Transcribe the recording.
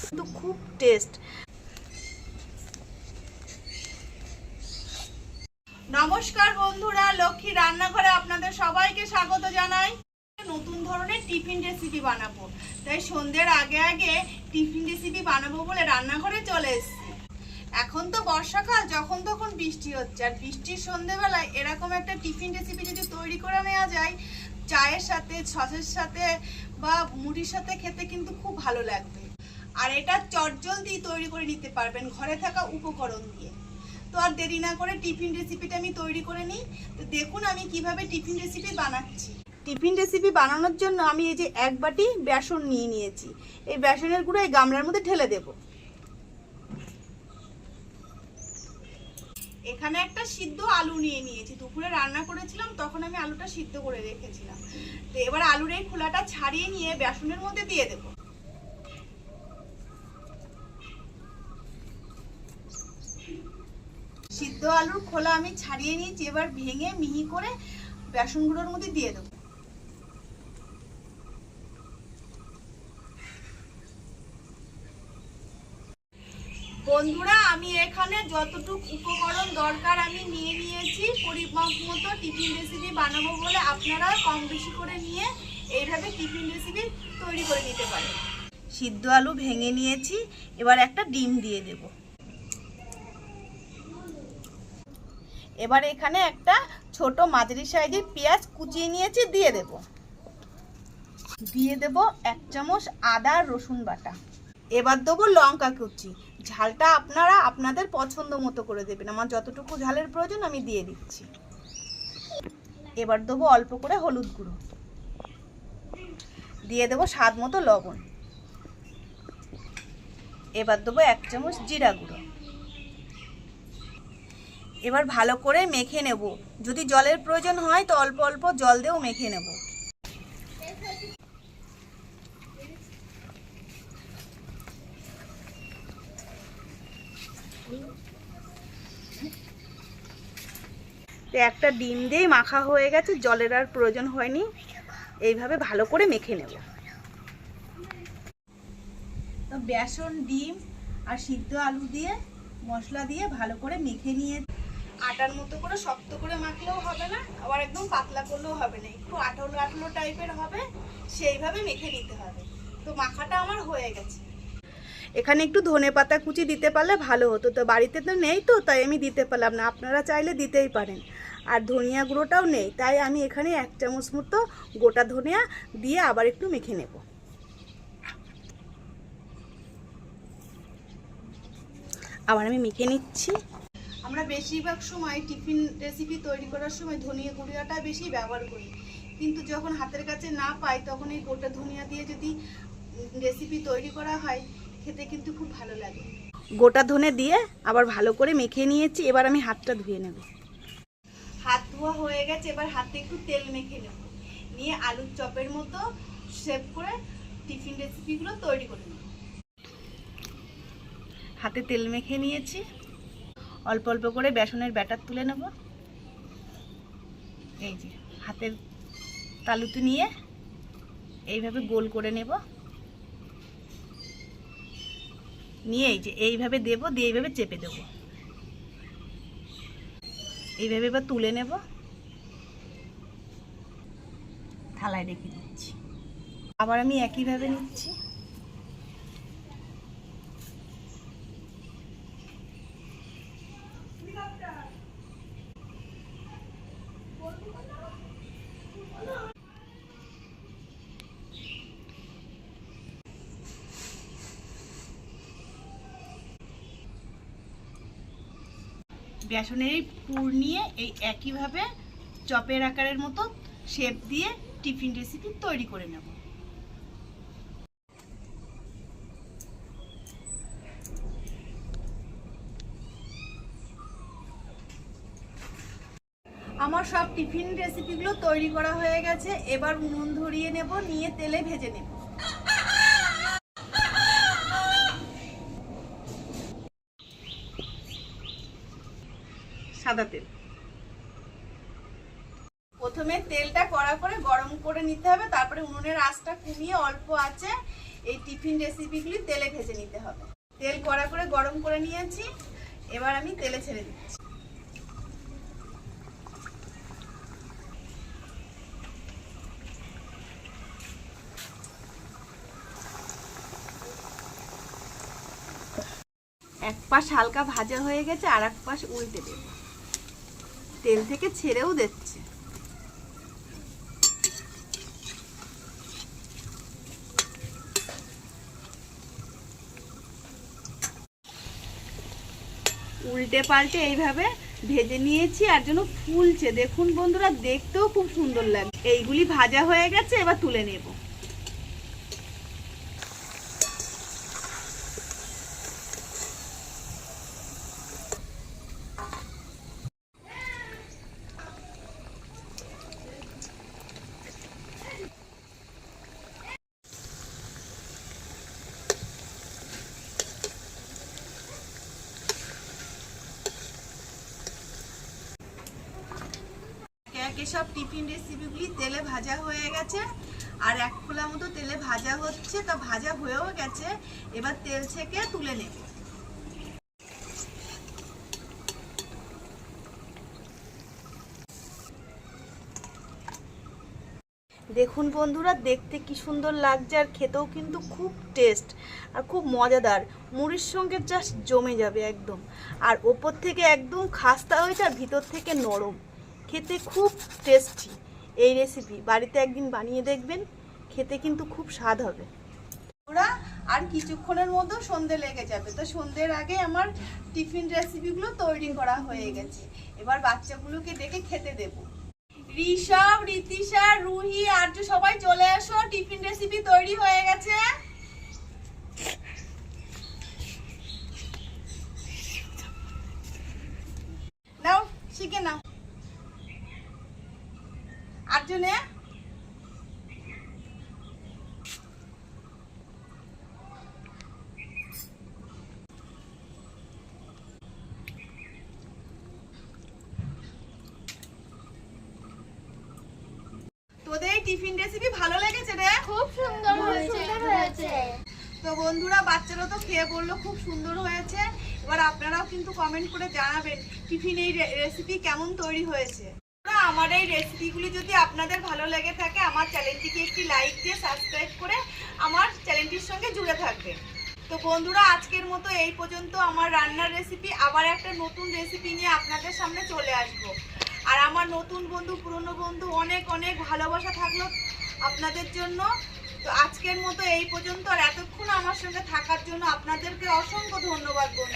কিন্তু খুব টেস্ট। নমস্কার বন্ধুরা, লক্ষ্মী রান্নাঘরে আপনাদের সবাইকে স্বাগত জানাই। নতুন ধরনের টিফিন রেসিপি বানাবো, তাই সন্ধ্যের আগে আগে টিফিন রেসিপি বানাবো বলে রান্নাঘরে চলে এসেছি। এখন তো বর্ষাকাল, যখন তখন বৃষ্টি হচ্ছে, আর বৃষ্টির সন্ধ্যেবেলায় এরকম একটা টিফিন রেসিপি যদি তৈরি করে নেওয়া যায়, চায়ের সাথে, সসের সাথে বা মুড়ির সাথে খেতে কিন্তু খুব ভালো লাগবে। আর এটা চটজলদি তৈরি করে নিতে পারবেন ঘরে থাকা উপকরণ দিয়ে। তো আর দেরি না করে টিফিন রেসিপিটা আমি তৈরি করে নিই। তো দেখুন আমি কিভাবে টিফিন রেসিপি বানাচ্ছি। টিফিন রেসিপি বানানোর জন্য আমি এই যে 1 বাটি বেসন নিয়ে নিয়েছি। এই বেসনের গুঁড়ো এই গামলার মধ্যে ঢেলে দেব। এখানে একটা সিদ্ধ আলু নিয়ে নিয়েছি, দুপুরে রান্না করেছিলাম তখন আমি আলুটা সিদ্ধ করে রেখেছিলাম। তো এবার আলুর এই খোলাটা ছাড়িয়ে নিয়ে বেসনের মধ্যে দিয়ে দেব। সিদ্ধ আলুর খোলা আমি ছাড়িয়ে নিয়েছি, এবার ভেঙে মিহি করে বেসন গুঁড়োর মধ্যে দিয়ে দেবো। বন্ধুরা, আমি এখানে যতটুকু উপকরণ দরকার আমি নিয়ে নিয়েছি। পরিমাপ মতো টিফিন রেসিপি বানাবো বলে আপনারা কম বেশি করে নিয়ে এইভাবে টিফিন রেসিপি তৈরি করে নিতে পারেন। সিদ্ধ আলু ভেঙে নিয়েছি, এবার একটা ডিম দিয়ে দেব। এবার এখানে একটা ছোট মাঝারি সাইজের পেঁয়াজ কুচিয়ে নিয়েছি, দিয়ে দেব। দিয়ে দেব 1 চামচ আদা রসুন বাটা। এবার দেবো লঙ্কা কুচি। ঝালটা আপনারা আপনাদের পছন্দ মতো করে দেবেন, আমার যতটুকু ঝালের প্রয়োজন আমি দিয়ে দিচ্ছি। এবার দেবো অল্প করে হলুদ গুঁড়ো, দিয়ে দেবো স্বাদ মতো লবণ। এবার দেবো 1 চামচ জিরা গুঁড়ো। এবার ভালো করে মেখে নেব। যদি জলের প্রয়োজন হয় তো অল্প অল্প জল দিয়েও মেখে নেব। একটা ডিম দিয়েই মাখা হয়ে গেছে, জলের আর প্রয়োজন হয়নি। এইভাবে ভালো করে মেখে নেব। তো বেসন, ডিম আর সিদ্ধ আলু দিয়ে মশলা দিয়ে ভালো করে মেখে নিয়ে আটার মতো করে শক্ত করে মাখলেও হবে না, আবার একদম পাতলা করলেও হবে না, একটু আঠালো আঠালো টাইপের হবে, সেইভাবে মেখে নিতে হবে। তো মাখাটা আমার হয়ে গেছে। এখানে একটু ধনেপাতা কুচি দিতে পারলে ভালো হতো, তো বাড়িতে তো নেই, তো তাই আমি দিতে পারলাম না। আপনারা চাইলে দিতেই পারেন। আর ধনিয়া গুঁড়োটাও নেই, তাই আমি এখানে 1 চামচ মতো গোটা ধনিয়া দিয়ে আবার একটু মেখে নেব। আবার আমি মেখে নিচ্ছি। আমরা বেশিরভাগ সময় টিফিন রেসিপি তৈরি করার সময় ধনিয়া গুঁড়োটা বেশি ব্যবহার করি, কিন্তু যখন হাতের কাছে না পাই তখন এই গোটা ধনিয়া দিয়ে যদি রেসিপি তৈরি করা হয়, খেতে কিন্তু খুব ভালো লাগে। গোটা ধনে দিয়ে আবার ভালো করে মেখে নিয়েছি। এবার আমি হাতটা ধুয়ে নেব। হাত ধোয়া হয়ে গেছে, এবার হাতে একটু তেল মেখে নেব, নিয়ে আলুর চপের মতো শেপ করে টিফিন রেসিপিগুলো তৈরি করে নেব। হাতে তেল মেখে নিয়েছি, অল্প অল্প করে বেসনের ব্যাটার তুলে নেব। এই যে হাতের তালুতে নিয়ে এইভাবে গোল করে নেব, নিয়ে এই যে এইভাবে দেব, দিয়ে এইভাবে চেপে দেব। এইভাবে এবার তুলে নেব, থালায় রেখে দিচ্ছি। আবার আমি একইভাবে নিচ্ছি। বেসনের পুর নিয়ে এই একইভাবে চপের আকারের মতো শেপ দিয়ে টিফিন রেসিপি তৈরি করে নেব। আমার সব টিফিন রেসিপিগুলো তৈরি করা হয়ে গেছে। এবার উনুন ধরিয়ে নেব, নিয়ে তেলে ভেজে নেব। সাদা তেল। প্রথমে তেলটা কড়া করে গরম করে নিতে হবে, তারপরে উনুনের আঁচটা কমিয়ে অল্প আঁচে এই টিফিন রেসিপিগুলি তেলে ভেজে নিতে হবে। তেল কড়া করে গরম করে নিয়েছি, এবার আমি তেলে ছেড়ে দিচ্ছি। এক পাশ হালকা ভাজা হয়ে গেছে, আর এক পাশ উল্টে দেব। তেল থেকে ছেড়েও দিচ্ছে। উল্টে পাল্টে এইভাবে ভেজে নিয়েছি, আর যেন ফুলছে। দেখুন বন্ধুরা, দেখতেও খুব সুন্দর লাগে। এইগুলি ভাজা হয়ে গেছে, এবার তুলে নেব। সব টিফিন রেসিপিগুলি তেলে ভাজা হয়ে গেছে, আর এক খোলা মতো তেলে ভাজা হচ্ছে। তা ভাজা হয়েও গেছে, এবার তেল ছেঁকে তুলে নেব। দেখুন বন্ধুরা, দেখতে কি সুন্দর লাগছে, আর খেতেও কিন্তু খুব টেস্ট আর খুব মজাদার। মুড়ির সঙ্গে জাস্ট জমে যাবে একদম। আর ওপর থেকে একদম খাস্তা হয়েছে, আর ভিতর থেকে নরম। খেতে খুব টেস্টি। এই রেসিপি বাড়িতে একদিন বানিয়ে দেখবেন, খেতে কিন্তু খুব স্বাদ হবে। ওরা আর কিছুক্ষণের মধ্যে সন্ধে লেগে যাবে। তো সন্ধ্যের আগে আমার টিফিন রেসিপিগুলো তৈরি করা হয়ে গেছে। এবার বাচ্চাগুলোকে ডেকে খেতে দেবো। ঋষভ, ঋতিশা, রুহি, আর্য সবাই চলে এসো, টিফিন রেসিপি তৈরি হয়ে গেছে। নাও, শিখে নাও। আর্য নে। তোদের টিফিন রেসিপি ভালো লেগেছে রে? খুব সুন্দর হয়েছে। তো বন্ধুরা, বাচ্চারা তো খেয়ে বললো খুব সুন্দর হয়েছে। এবার আপনারাও কিন্তু কমেন্ট করে জানাবেন টিফিন এই রেসিপি কেমন তৈরি হয়েছে। আমার এই রেসিপিগুলি যদি আপনাদের ভালো লেগে থাকে, আমার চ্যানেলটিকে একটি লাইক দিয়ে সাবস্ক্রাইব করে আমার চ্যানেলটির সঙ্গে জুড়ে থাকবেন। তো বন্ধুরা, আজকের মতো এই পর্যন্ত আমার রান্নার রেসিপি। আবার একটা নতুন রেসিপি নিয়ে আপনাদের সামনে চলে আসবো। আর আমার নতুন বন্ধু, পুরনো বন্ধু, অনেক অনেক ভালোবাসা থাকলো আপনাদের জন্য। তো আজকের মতো এই পর্যন্ত, আর এতক্ষণ আমার সঙ্গে থাকার জন্য আপনাদেরকে অসংখ্য ধন্যবাদ বন্ধু।